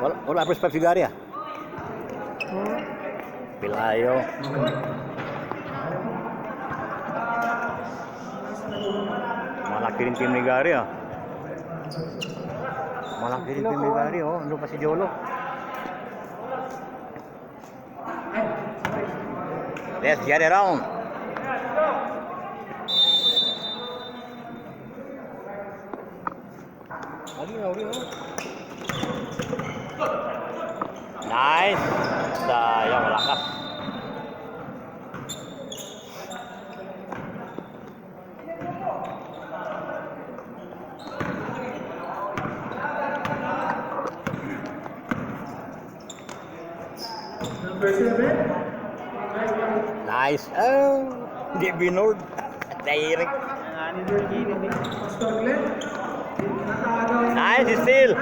Wala perspektif sigari ya. Pilayo. Malah kirim tim negara ya. Malah kirim tim negara oh, ano pa si Jolo. Let's get it on. Nice. Sayang lakas. Nice. Oh, di binord. Direct. Nice steal.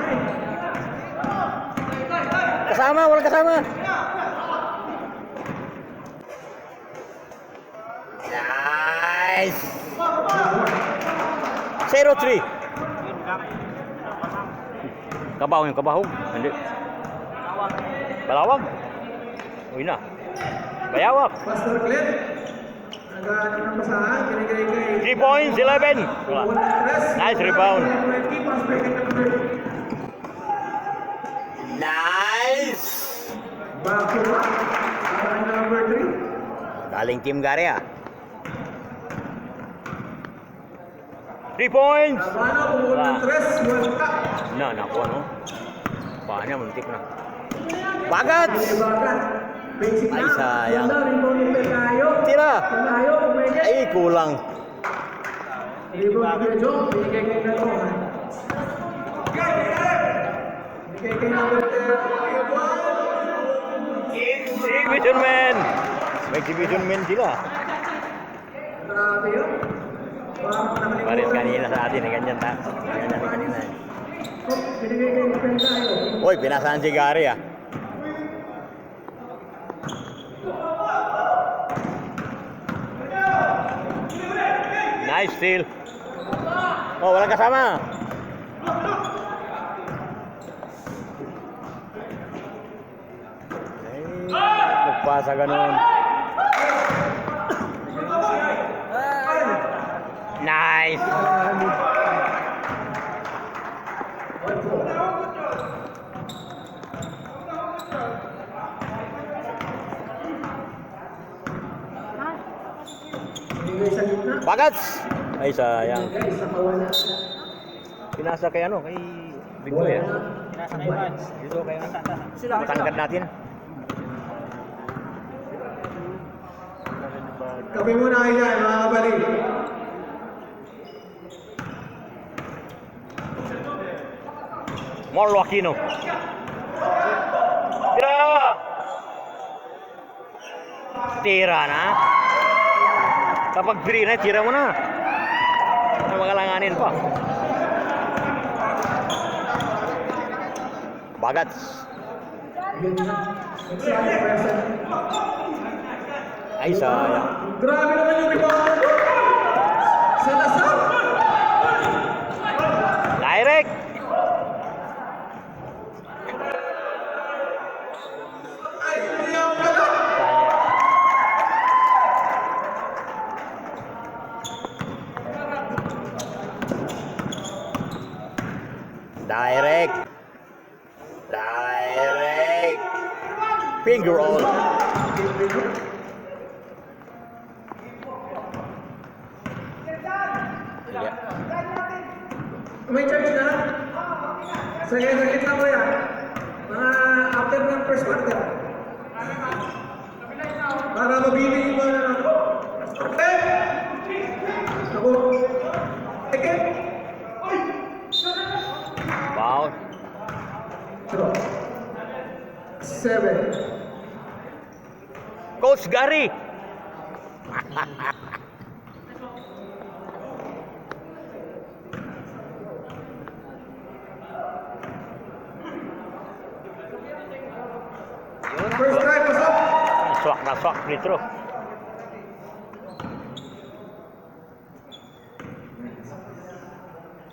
Kasama, walang kasama. Nice. 0-3. Kabahog yung kabahog. Hindi. Balawag. Uy na. Bayawak. 3 points, 11. Nice rebound. Nice. Galing Team Garea. 3 points. Naku ano. Paanya muntik na. Bagat. Ay sayang. Tira. Ay kulang. Exhibition man. Exhibition man sila. Paris kanina sa atin, ganyan ta. Ganyan kanina. Oy, pinasahan si Gary ah. Nice steal. Oh, walang kasama. Nagpasa ganun. Nice. Bagats. Ay sayang. Pinasa kay ano, kay Big Boy ya. Pinasa kay Vance. Dito kay tangkad natin. Kape muna kayo dyan, mga kapatid. Moro Aquino. Tira! Tira na. Kapag free na, tira mo na. Ay, magalanganin pa. Bagats. Ay, sayang. Grabe naman yung rebound. Salazar. Direct. Ay, ayaw pala. Direct. Direct. Finger roll. May charge na? Saglit lang ko yan. Mga after ng first quarter. Para mabibig yung mga ako. Okay? Ako. Okay? Foul. 7. Coach Gary. First try, pasok. Swak na swak free throw.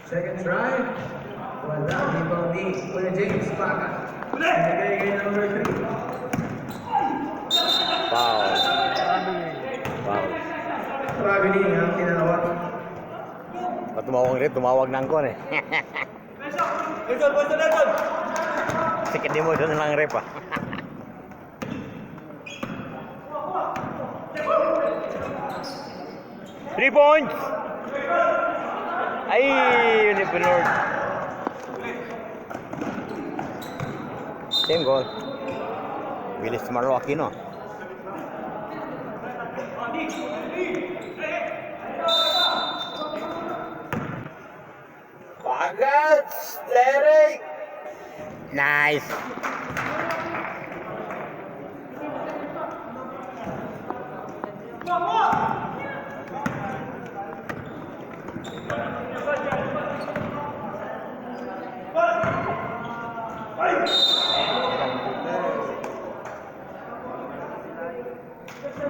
Second try. Wala, rebound ni Kuya James Baga. Nagay kay number 3. Foul. Foul. Traveling ang tinawag. Ba't tumawag na ang kon eh. Sikit di mo doon lang rep ah. 3 points! Ay, yun yung pinord. Same goal. Bilis Marlo Aquino. Bagats! Derek! Nice!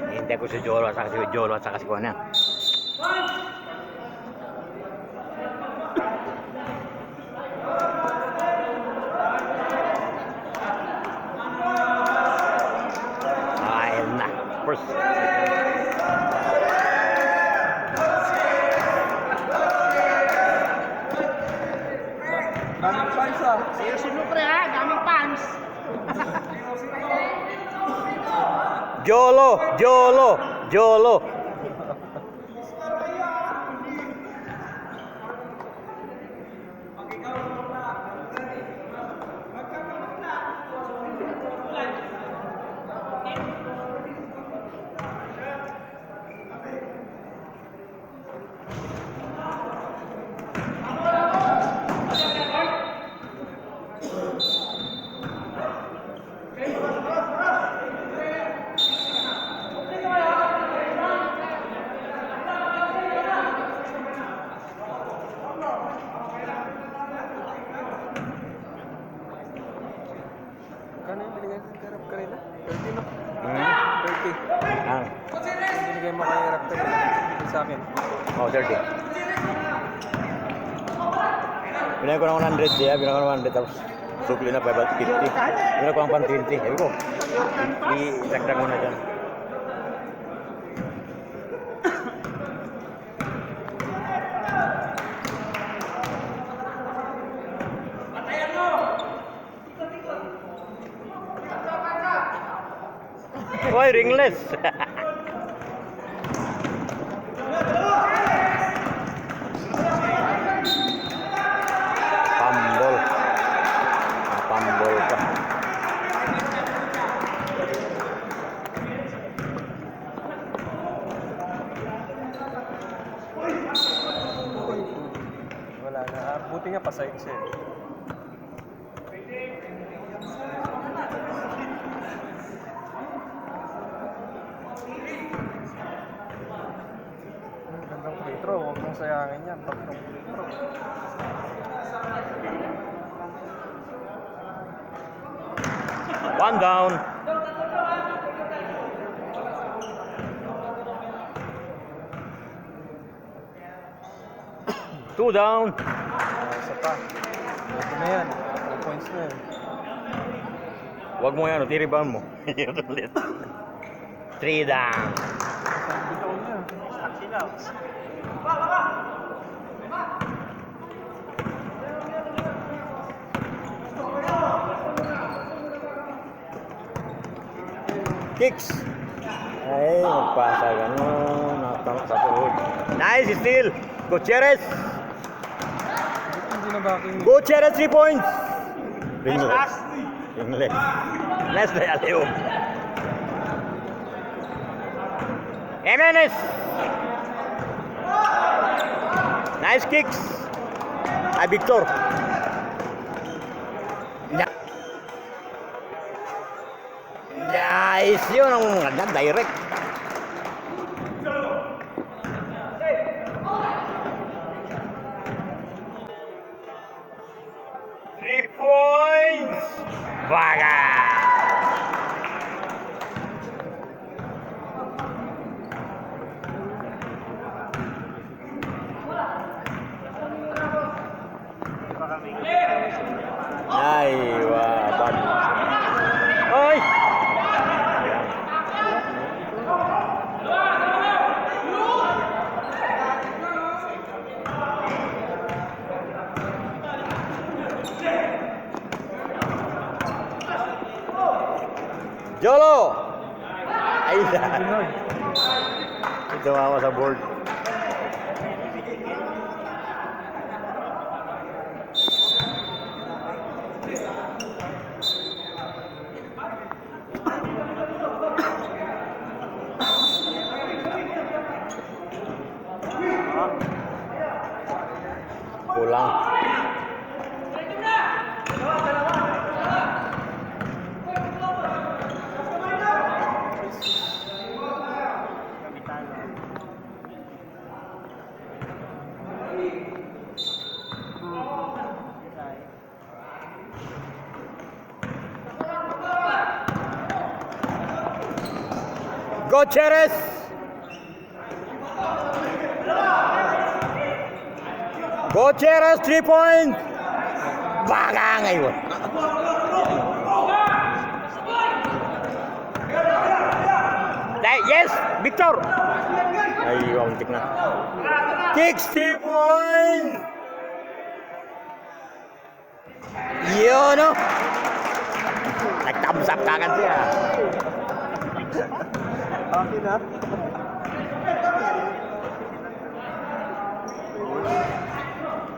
Hintay ko si Jolo at saka si Kuana. Ayun na. First. Daming fans ah. Seryoso mo pre ha, daming fans. Jolo. Kano yung binigay ko kay Rap kanina? 30 no? Hmm? 30. Ang. Binigay mo kay Rap kanina. Sa akin. Oh, 30. Binigay ko ng 100 siya, binigay ko ng 100 tapos sukli na 550. Binigay ko ng 120. Sabi ko, i-isagdag mo na dyan. Hoy, ringless! Pambol. Pambol pa. Wala na. Buti nga pasahig siya. Gandang free throw. Huwag mong sayangin yan. Tatlong free throw. One down. Two down. Isa pa. Ito na yan. 2 points na yan. Huwag mo yan, rebound mo. Yun ulit. 3 down. Isang bitaw niya. Kicks. Ay, magpasa gano'n. Nakatama sa tuhod. Nice steal. Gutierrez. Hindi na backing. Gutierrez 3 points. Ringless. Ringless. Nice na Aleo. Jimenez. Nice kicks. Ay, Victor. Nice yun ang maganda, direct. Three points! Baga! Jolo! Ay, ito mama sa board. Kulang. Go Cheres! Go Cheres, 3 points! Baga ngayon. Yes, Victor! Ay, untik na. Kicks 3 points! Yun, no? Nag-thumbs up kagad siya. Okay na.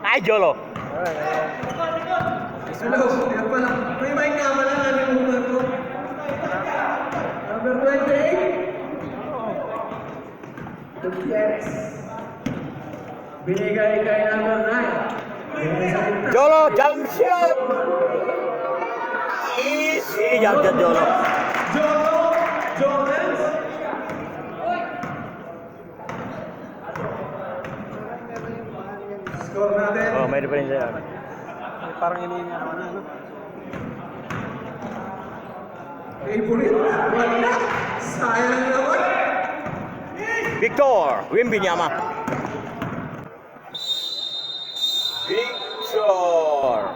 Ay, Jolo! Hello, yan pala. May mic nga pala, nalimutan ko. Number 28. Gutierrez. Binigay kay number 9. Binigay sa kita. Jolo, jump shot! Easy jump shot, Jolo. Jones. Score natin. Oh, may difference yan. Parang iniinga naman na, no? Favorite? Wala. Sayang naman. Victor, Wimbinyama. Victor.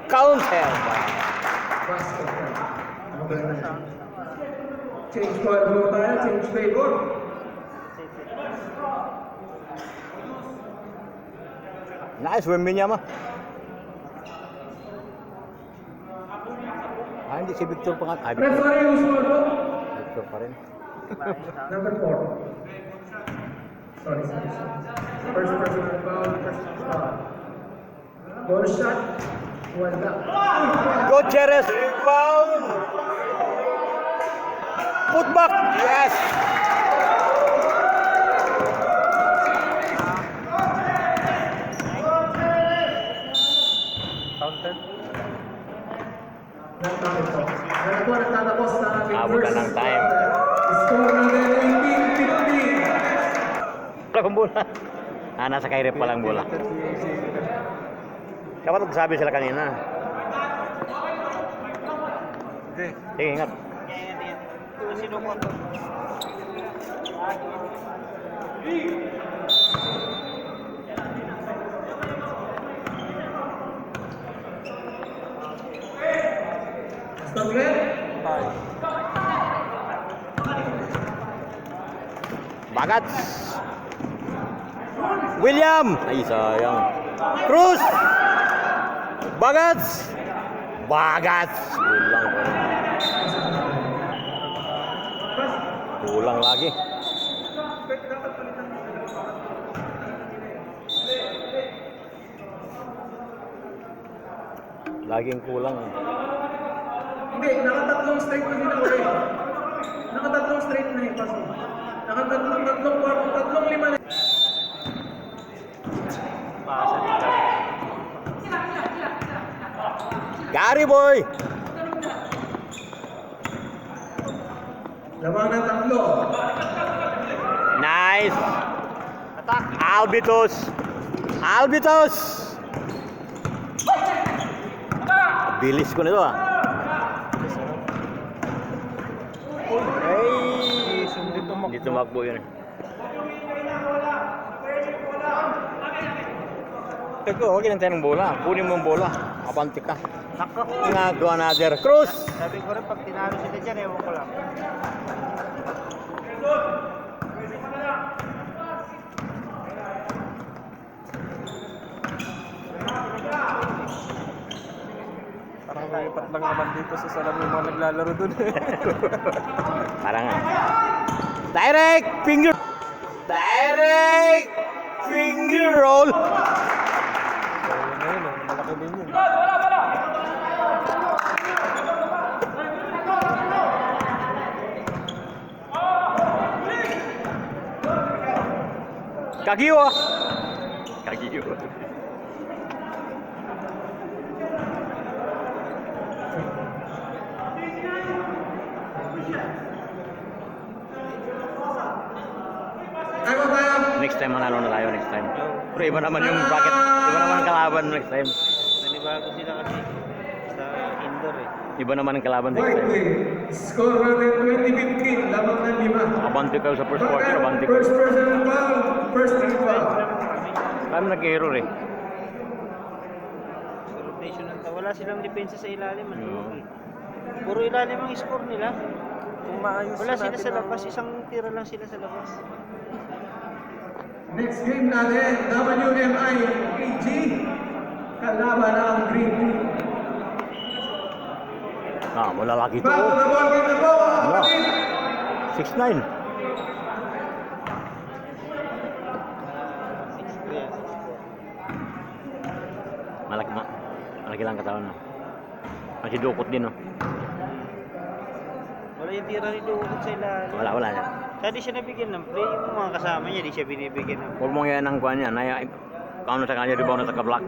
Counter. Change favor tayo, change favor. Nice, Wimbinyama. Ah, hindi si Victor pa nga. Ah, Victor. Referee yung score po. Victor pa rin. Number 4. Sorry. First personal foul, first foul. Ball shot. Wala. Go Cheres, rebound. Put back. Yes. Counter. Ano po nagtatapos sa ating Abot na ng time. Score natin 18-15. Wala kong bola. Ah, nasa kay rep pa lang bola. Dapat nagsabi sila kanina. Sige, ingat. Stop red. Bagat. William. Ay, sayang. Cruz. Bagat. Bagat. Kulang. Kulang lagi. Laging kulang. Hindi, nakatatlong straight na sila ulit. Nakatatlong straight na yung pass mo. Tatlong lima na. Gary boy. Lamang ng tatlo. Nice. Albitos. Albitos. Bilis ko nito ah. Ay, hindi tumakbo yun. Teko, huwag lang tayo ng bola. Kunin mo yung bola. Abante ka. Nga, another. Cruz! Sabi ko rin, pag tinalo sila dyan, ewan ko lang. Parang Lipat lang naman dito sa salam yung mga naglalaro dun. Parang nga. Direct finger. Direct finger roll. Ayun, malaki din yun. Kagiwa. Kagiwa. Next time manalo na tayo next time. Pero iba naman yung bracket. Iba naman ang kalaban next time. Nanibago sila kasi sa indoor eh. Iba naman ang kalaban next White time. win. Score natin 20-15. Lamang ng 5. Abante kayo sa first quarter, abante kayo. First personal foul. First team foul. Kami nag-error eh. Rotation ng wala silang depensa sa ilalim. Ano? Oo. Puro ilalim ang score nila. Kung maayos Wala sila natin sa ang- labas, isang tira lang sila sa labas. Next game natin, WMI AG. Kalaban ang Green Team. Malalaki ito. Back to the ball, get the ball. Kapatid. 6'9". Malaki lang katawan na. Masih dukot din, no? Wala yung tira ni Dukot sa ilalim. Wala niya. Kaya di siya nabigyan ng play, yung mga kasama niya, di siya binibigyan ng Huwag mong yan ang kuha niya. Kano sa kanya, rebound na sa kablock.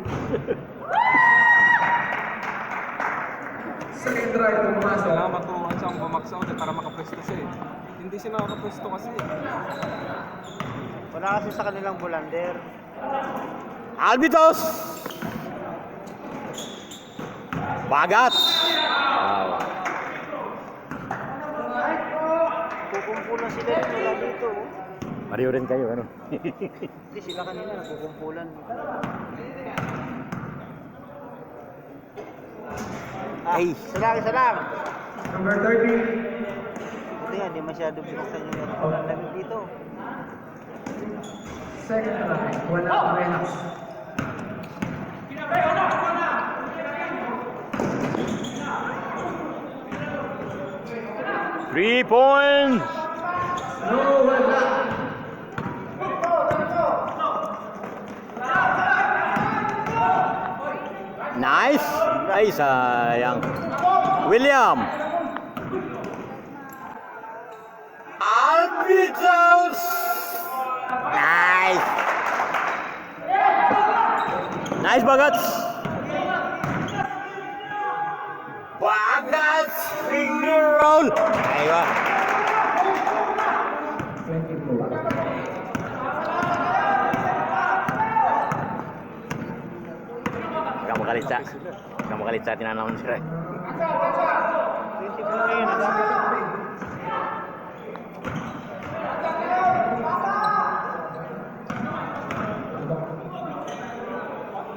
Second drive to pumasok. Salamat po ang siyang bumaksaw para makapwesto siya eh. Hindi siya nakakapwesto kasi. Wala kasi sa kanilang bulander. Albitos! Bagat! Wow. Kukumpulan sila rin wala dito. Oh. Pareho rin kayo, ano? Hindi sila kanina nagkukumpulan. Ay. Isa lang. Number 30. Buti nga, di masyado binuksan yung lamig dito. Second drive. Wala parehas. Three points! No, wala. Nice! Ay, sayang. William! Albitos! Nice! Nice, Bagats! Bagats! Finger roll! Aywa. 24. Kamu kalit sa tinanong sila. 24 ngayon.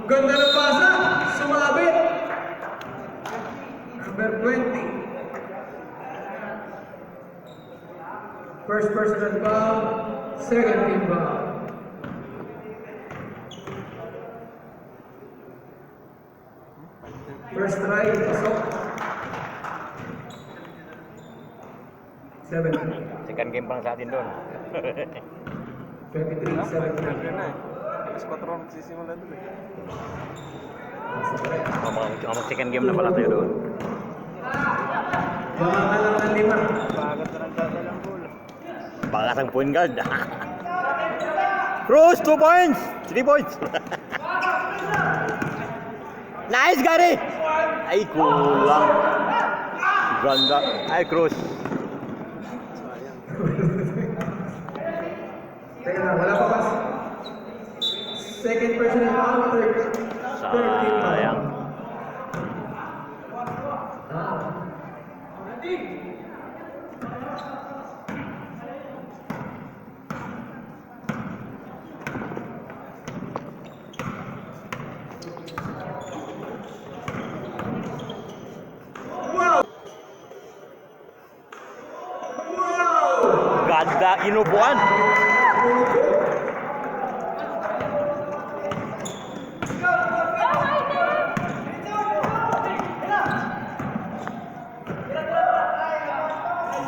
Ganda ng pasa. Sumabit. Number 20. First personal foul. Second team foul. First try, pasok. 17. Second game pa lang sa atin doon. 23, 17. Ganda na eh. Alas 4 ang magsisimula doon eh. Second game na pala tayo doon. Baka ka lang ng 5. Bagat na nagdadalang goal. Bagas ang point guard. Cruz, 2 points! 3 points! Nice, Gary! Ay, kulang. Ganda. Ay, Cruz. Teka na, wala pa pas. Second personal foul, third team foul. Sayang. Wow! Wow! Ganda, inubuan.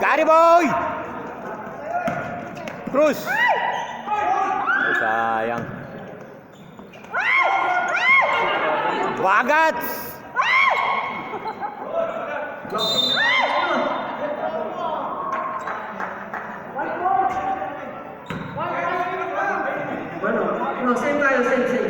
Gary boy! Cruz! Ay, sayang. Bagat! Bueno, no, same tayo, same tayo.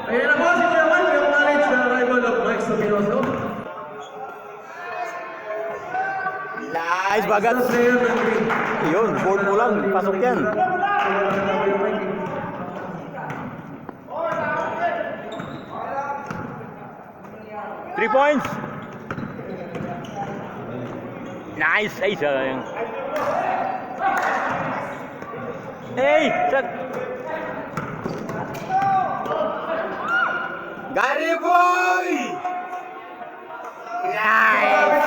Ayan na po si Kuya Juan, we acknowledge the arrival of Mike Sabinoso. Nice, bagat! Sa player ng green. Yun, board mo lang, pasok yan. 3 points! Nice! Ay, sayang. Hey! Gary boy! Nice!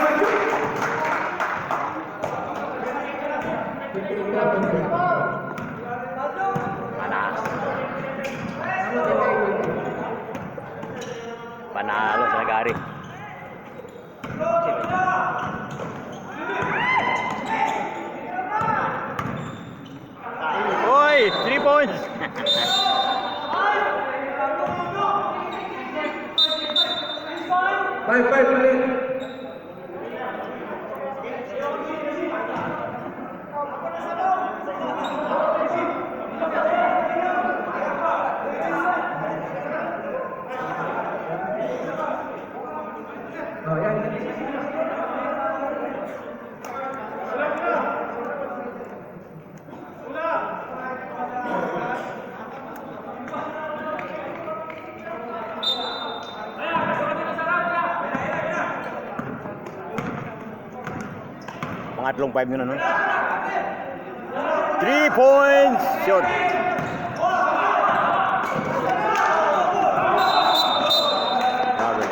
Panalo sa Gary. Oy, 3 points. Five ulit. Oh, yan. Pangatlong 5 yun, ano? 3 points! Shot! Grabe.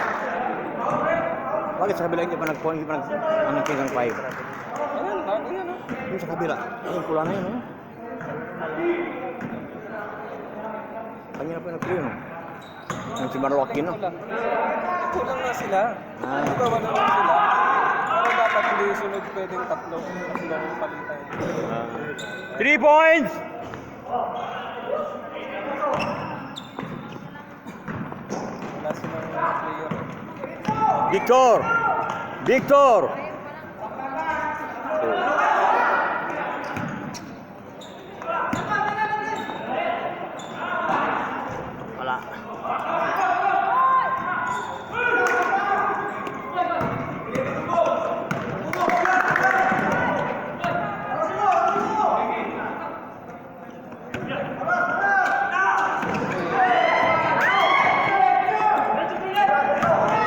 Bakit sa kabila hindi pa nag-point? Hindi pa nag-point ng 5? Ayan, bago yan, oh. Yung sa kabila. Ayun, pula na yun, no? Kanya na po yung nag-play, no? Yung si Marwakin, no? Kulang na sila. Ah. Di ba, wala na sila? Pero dapat hindi sunod pwedeng tatlo. Kasi lang palitan. 3 points! Wala silang player. Victor! Victor! Wala.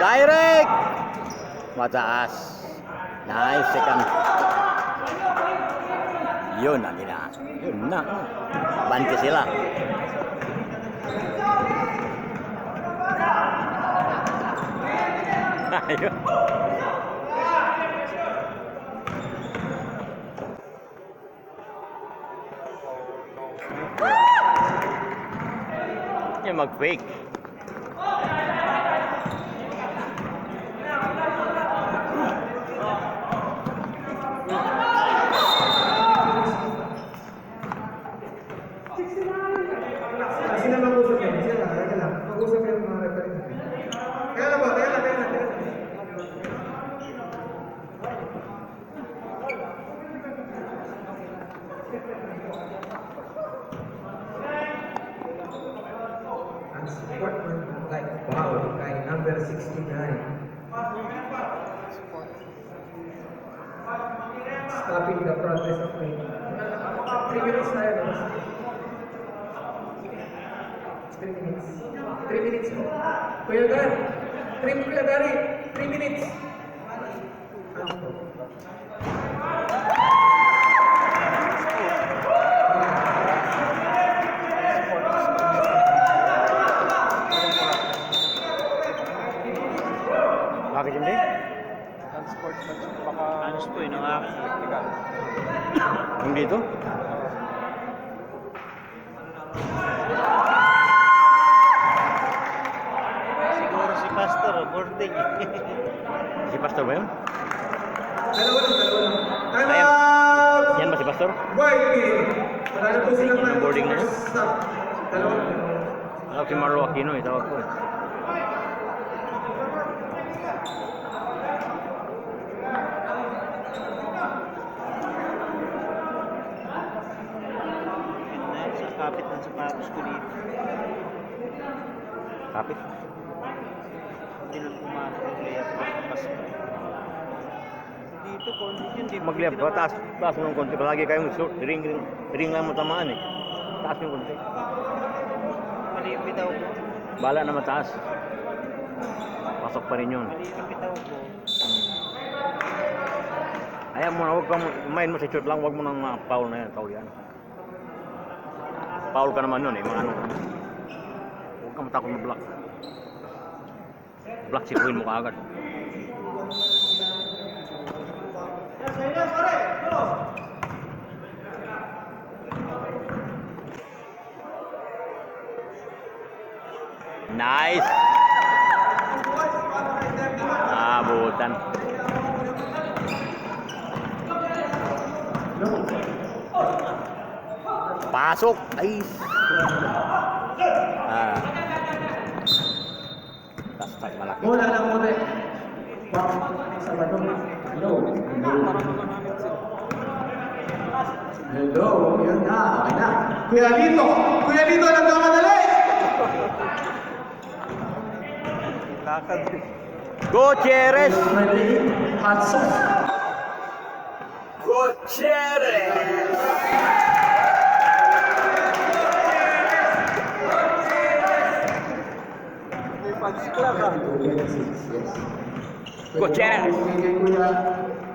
Direct! Mataas. Nice, second. Yun na nila. Yun na. Bante sila. Ayun. Yung mag-fake. Kasi na mag-usap yan. Sila, teka lang. Mag-usap yan mga referee. Kaya na ba? Kaya na. Ang support man like wow kay number 69. Stopping the progress of play. 3 minutes na yan. 3 minutes. 3 minutes po. Kuya Gar. Kuya Gary. 3 minutes. Bakit hindi? Ang sportsmanship, baka... Anos po yun ang akin. Technical. Hindi to? Boarding eh. Si Pastor ba yun? Dalawa lang. Time Ayan. out! Yan ba si Pastor? White team. Wala na po silang Yung boarding na yun? stop. Dalawa lang. Tawag si Marlo Aquino eh, tawag ko eh. Sa kapit ng sapatos ko dito. Kapit. Hindi lang pumasok yung layup ko. Mas dito, konti yun. Di Mag-left ba? Taas mo ng konti. Palagi kayong ring lang mo tamaan eh. Taas mo yung konti. Maliit bitaw ko. Bala na mataas. Pasok pa rin yun. Maliit ang bitaw ko. Ayaw mo na, huwag kang main mo sa shoot lang, huwag mo nang foul na yan, foul yan. Foul ka naman yun eh, mga ano ka naman. Huwag kang matakot na block. Block sikuhin mo kaagad. Nice! Abutan. Pasok! Nice! Tastak malaki. Bola lang muna. Wow. Sa batong. Hello. Para malanganin sila. Hello. Yun na. Okay na. Kuya Lito. Kuya Lito, nagkamadali. Lakad. Go, Cheres! Ready? Hot sauce. May fans club ah. Gutierrez. Kay Kuya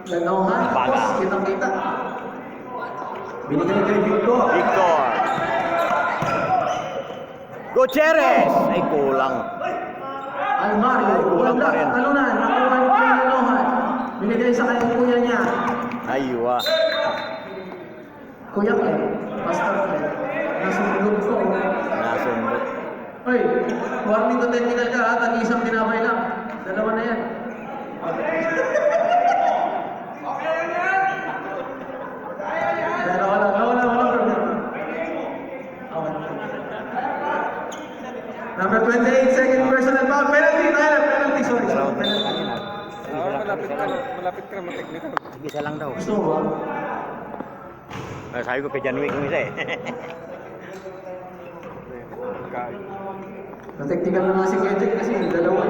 Lanohan. Baga. Boss, kitang-kita. Binigay kay Victor. Victor! Go, Cheres! Ay, kulang. Almario. Kulang pa rin. Talunan. Nakuha ni Kuya Lanohan. Binigay sa kanyang kuya niya. Aywa. Kuya Clay. Pastor Clay. Nasundot ko. Nasundot. Ay, warning to technical ka ha. Tag-isang tinapay lang. Dalawa na yan. Dalawa lang. Wala problem. Okay. Number 28, second personal foul. Penalty, Tyler. Penalty, sorry. Penalty. Malapit ka na mag-technical. Isa lang daw. Gusto mo ba? Sabi ko kay John Wick yung isa eh. Kain. Na-technical na nga si Kendrick kasi dalawa.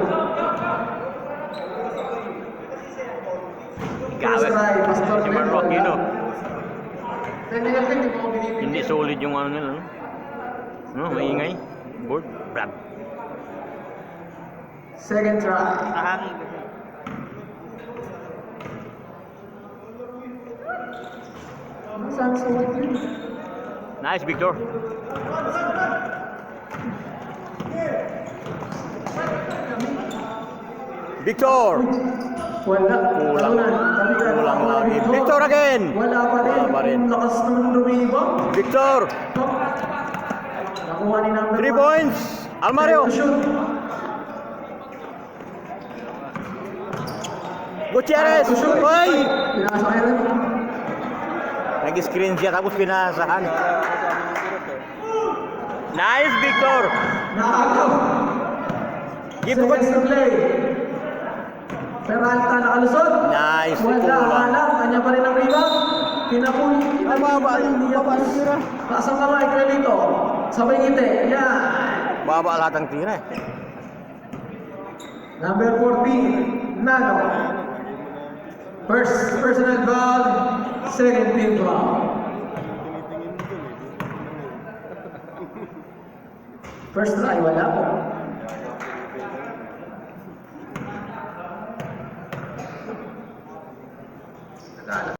Ikaw First try, Pastor Si Marlo Aquino. Technical ka, hindi mo ako binibigyan. Hindi solid yung ano nila. No, maingay. Board. Brad. Second try. Nahangin kasi. Saan sa white yun? Nice, Victor. Victor! Wala. Kulang. Talunan. Tabi ka. Kulang lagi. Victor again! Wala pa rin. Wala pa rin. Ang lakas naman lumibang. Victor! Nakuha ni number 3 1. points! Almario! Shoot. Gutierrez! Shoot. Hoy! Pinasa kaya rin. Nag-screen siya tapos pinasahan. Nice, Victor! Nakakaw. Give ko. Seconds to play. Peralta nakalusot. Nice. Wala, Kulang. wala. Kanya pa rin ang rebound. Pinapuli. Baba ng tira. Taas ang kamay, kaya dito. Sabay ngiti. Yan. Baba lahat ng tira eh. Number 14, Nano. First personal foul, second team foul. First try, wala po. Nagala.